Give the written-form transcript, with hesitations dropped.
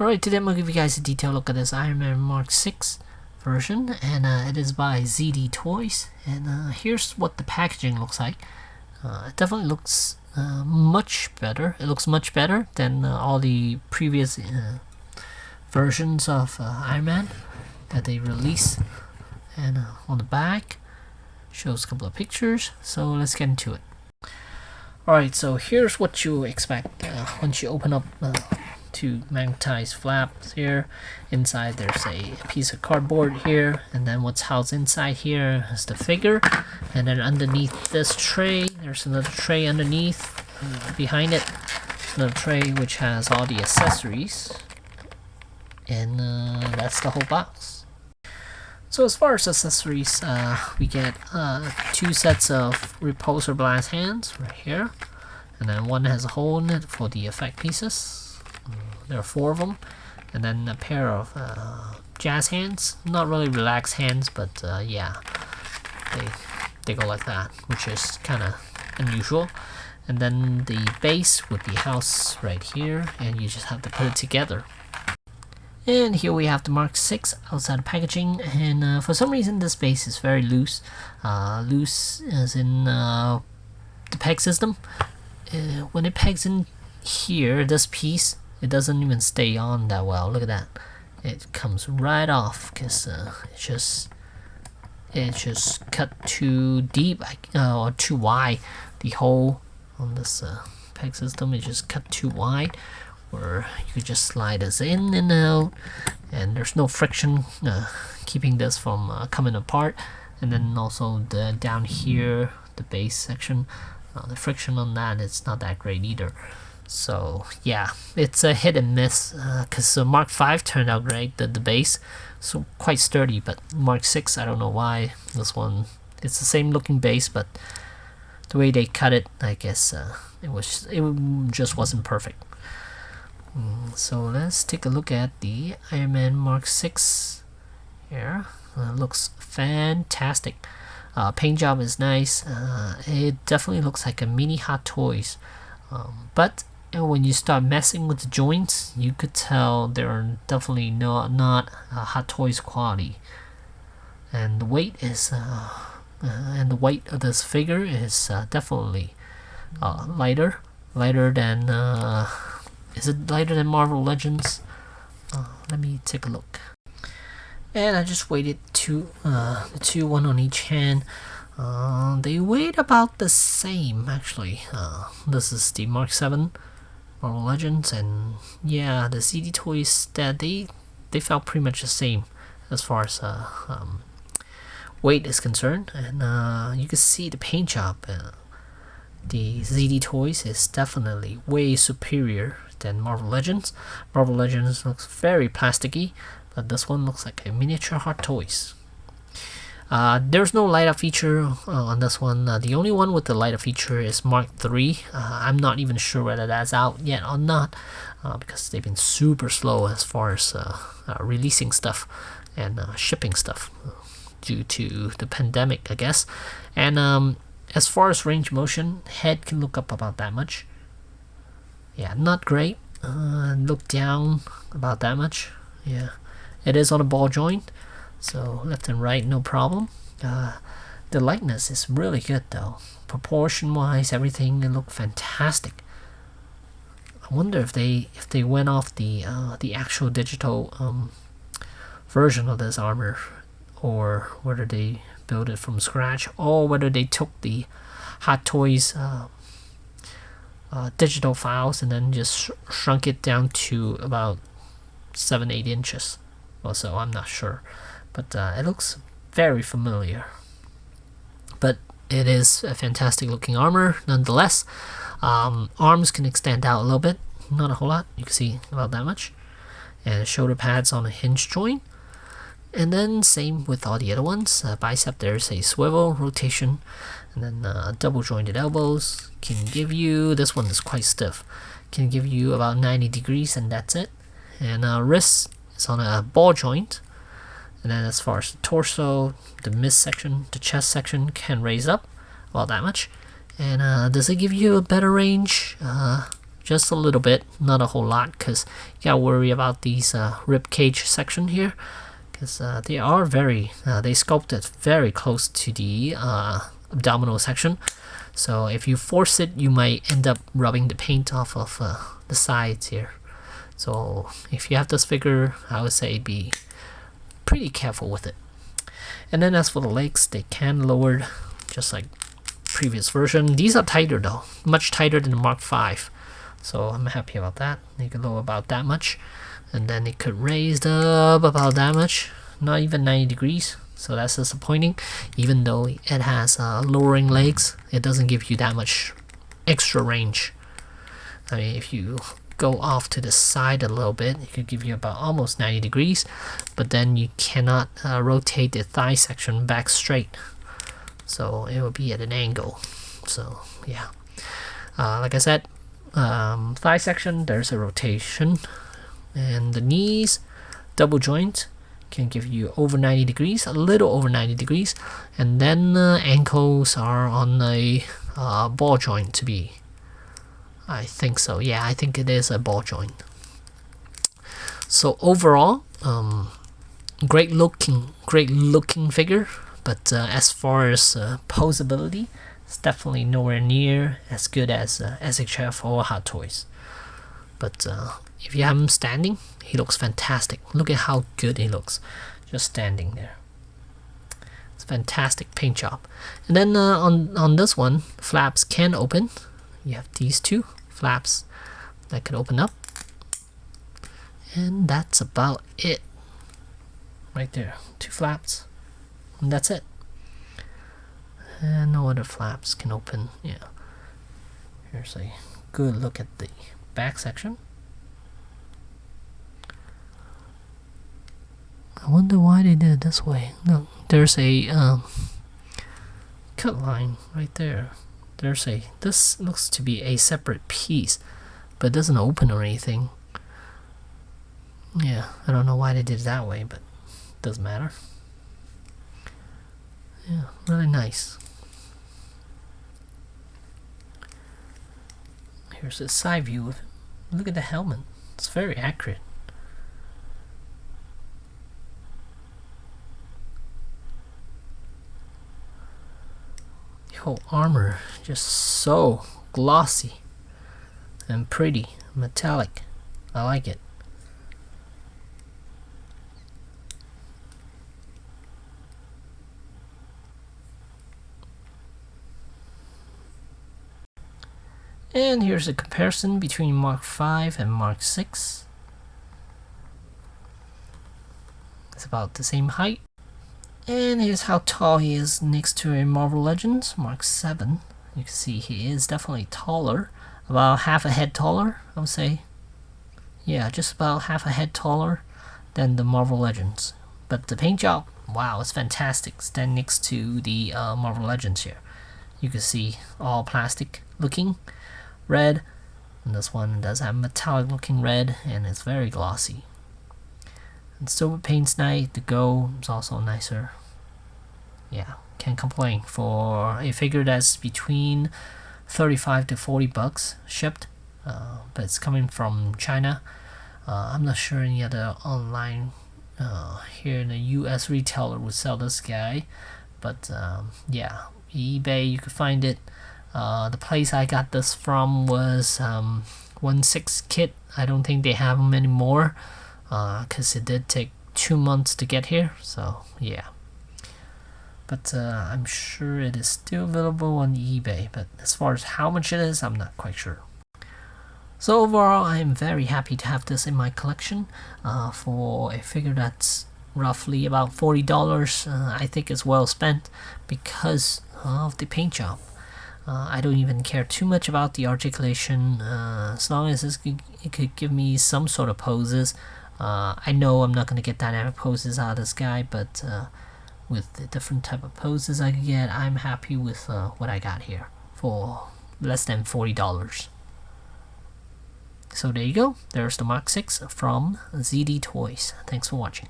Alright, today I'm going to give you guys a detailed look at this Iron Man Mark 6 version, and it is by ZD Toys, and here's what the packaging looks like. It definitely looks much better. It looks much better than all the previous versions of Iron Man that they released. And on the back shows a couple of pictures, so let's get into it. Alright, so here's what you expect once you open up two magnetized flaps here. Inside there's a piece of cardboard here, and then what's housed inside here is the figure, and then underneath this tray there's another tray underneath. Behind it another tray which has all the accessories, and that's the whole box. So as far as accessories, we get two sets of repulsor blast hands right here, and then one has a hole in it for the effect pieces. There are 4 of them, and then a pair of jazz hands. Not really relaxed hands, but yeah, they go like that, which is kind of unusual. And then the base would be housed right here, and you just have to put it together. And here we have the Mark 6 outside the packaging, and for some reason this base is very loose. Loose as in the peg system. When it pegs in here, this piece, it doesn't even stay on that well. Look at that. It comes right off because it just cut too deep or too wide. The hole on this peg system is just cut too wide, where you could just slide this in and out, and there's no friction keeping this from coming apart. And then also the down here, the base section, the friction on that, it's not that great either. So yeah, it's a hit and miss, because Mark 5 turned out great, the base, so quite sturdy, but Mark 6, I don't know why. This one, it's the same looking base, but the way they cut it, I guess it just wasn't perfect. So let's take a look at the Iron Man Mark 6 here. Looks fantastic. Paint job is nice. It definitely looks like a mini Hot Toys, but when you start messing with the joints, you could tell they're definitely not Hot Toys quality. And the weight is and the weight of this figure is definitely lighter than is it lighter than Marvel Legends? Let me take a look. And I just weighted the two, one on each hand. They weighed about the same, actually. This is the Mark 7 Marvel Legends, and yeah, the ZD Toys, that they felt pretty much the same as far as weight is concerned. And you can see the paint job. The ZD Toys is definitely way superior than Marvel Legends. Marvel Legends looks very plasticky, but this one looks like a miniature Hot Toys. There's no light up feature on this one. The only one with the light up feature is Mark 3. I'm not even sure whether that's out yet or not, because they've been super slow as far as releasing stuff and shipping stuff due to the pandemic, I guess. And as far as range motion, head can look up about that much. Yeah, not great. Look down about that much. Yeah, it is on a ball joint, so left and right, no problem. The likeness is really good though. Proportion wise, everything, it looked fantastic. I wonder if they went off the actual digital version of this armor, or whether they built it from scratch, or whether they took the Hot Toys digital files and then just shrunk it down to about 7-8 inches or so. I'm not sure, but it looks very familiar. But it is a fantastic looking armor nonetheless. Arms can extend out a little bit, not a whole lot, you can see about that much, and shoulder pads on a hinge joint. And then same with all the other ones. Bicep, there's a swivel rotation, and then double jointed elbows can give you, this one is quite stiff, can give you about 90 degrees, and that's it. And wrist is on a ball joint. And then as far as the torso, the midsection, the chest section can raise up about that much. And does it give you a better range? just a little bit, not a whole lot, because you gotta worry about these rib cage section here, because they are very they sculpted very close to the abdominal section. So if you force it, you might end up rubbing the paint off of the sides here. So if you have this figure, I would say be pretty careful with it. And then as for the legs, they can lower just like previous version. These are tighter though, much tighter than the Mark V. So I'm happy about that. They could lower about that much. And then it could raise up about that much. Not even 90 degrees. So that's disappointing. Even though it has lowering legs, it doesn't give you that much extra range. I mean, if you go off to the side a little bit, it could give you about almost 90 degrees, but then you cannot rotate the thigh section back straight, so it will be at an angle. So yeah, like I said, thigh section, there's a rotation, and the knees double joint can give you over 90 degrees, a little over 90 degrees, and then ankles are on a ball joint to be. I think so. Yeah, I think it is a ball joint. So overall, great looking figure. But as far as poseability, it's definitely nowhere near as good as SHF or Hot Toys. But if you have him standing, he looks fantastic. Look at how good he looks, just standing there. It's fantastic paint job. And then on this one, flaps can open. You have these two flaps that can open up, and that's about it right there. Two flaps, and that's it. And no other flaps can open. Yeah, here's a good look at the back section. I wonder why they did it this way. Look, there's a cut line right there. This looks to be a separate piece, but it doesn't open or anything. Yeah, I don't know why they did it that way, but it doesn't matter. Yeah, really nice. Here's a side view of it. Look at the helmet. It's very accurate. Whole armor just so glossy and pretty, metallic. I like it. And here's a comparison between Mark V and Mark VI. It's about the same height. And here's how tall he is next to a Marvel Legends Mark VII. You can see he is definitely taller, about half a head taller, I would say. Yeah, just about half a head taller than the Marvel Legends. But the paint job, wow, it's fantastic. Stand next to the Marvel Legends here. You can see all plastic looking red, and this one does have metallic looking red, and it's very glossy. And silver paint's nice. The gold is also nicer. Yeah, can't complain for a figure that's between 35 to 40 bucks shipped, but it's coming from China. I'm not sure any other online here in the US retailer would sell this guy, but yeah, eBay you could find it. The place I got this from was 1/6 Kit. I don't think they have them anymore, because it did take 2 months to get here, so yeah. But I'm sure it is still available on eBay, but as far as how much it is, I'm not quite sure. So overall, I am very happy to have this in my collection. For a figure that's roughly about $40, I think it's well spent because of the paint job. I don't even care too much about the articulation, as long as it could give me some sort of poses. I know I'm not going to get dynamic poses out of this guy, but with the different type of poses I could get, I'm happy with what I got here for less than $40. So there you go. There's the Mark VI from ZD Toys. Thanks for watching.